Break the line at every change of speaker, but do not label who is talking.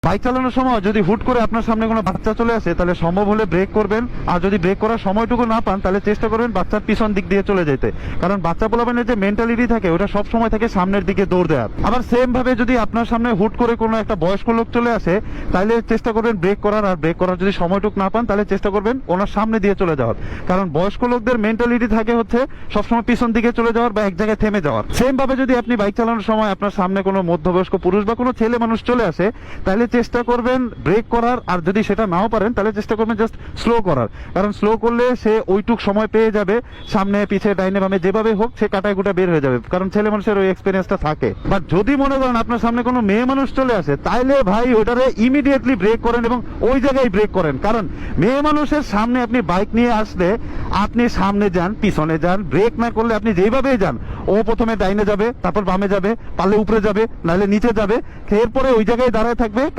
Bike চালানোর সময় যদি হুট করে আপনার সামনে কোনো বাচ্চা চলে আসে, তাহলে সম্ভব হলে ব্রেক করবেন। আর যদি ব্রেক করার সময়টুকু না পান, তাহলে চেষ্টা করবেন বাচ্চার পিছন দিক দিয়ে চলে যেতে। কারণ বাচ্চা পোলাপানের যে মেন্টালিটি থাকে, ওটা সব সময় থাকে সামনের দিকে দৌড় দেওয়ার। আবার সেম ভাবে যদি আপনার সামনে হুট করে কোনো একটা বয়স্ক লোক চলে আসে, তাহলে চেষ্টা করবেন ব্রেক করার। আর ব্রেক করার যদি সময়টুকু না পান, তাহলে চেষ্টা করবেন ওনার সামনে দিয়ে চলে যাওয়ার। কারণ বয়স্ক লোকদের মেন্টালিটি থাকে হচ্ছে সবসময় পিছন দিকে চলে যাওয়ার বা এক জায়গায় থেমে যাওয়ার। সেম ভাবে যদি আপনি বাইক চালানোর সময় আপনার সামনে কোনো মধ্যবয়স্ক পুরুষ বা কোনো ছেলে মানুষ চলে আসে, তাহলে চেষ্টা করবেন ব্রেক করার। আর যদি সেটা নাও পারেন, তাহলে চেষ্টা করবেন জাস্ট স্লো করার। কারণ স্লো করলে সে ওইটুক সময় পেয়ে যাবে, সামনে পিছে ডাইনে বামে যেভাবে হোক সে কাটায় গুটা বের হয়ে যাবে। কারণ ছেলে মানুষের ওই এক্সপিরিয়েন্সটা থাকে। বাট যদি মনে করেন আপনার সামনে কোনো মেয়ে মানুষ চলে আসে, তাইলে ভাই ওটারে ইমিডিয়েটলি ব্রেক করেন এবং ওই জায়গায় ব্রেক করেন। কারণ মেয়ে মানুষের সামনে আপনি বাইক নিয়ে আসলে আপনি সামনে যান, পিছনে যান, ব্রেক না করলে আপনি যেইভাবেই যান, ও প্রথমে ডাইনে যাবে, তারপর বামে যাবে, পারলে উপরে যাবে, নাহলে নিচে যাবে, এরপরে ওই জায়গায় দাঁড়ায় থাকবে।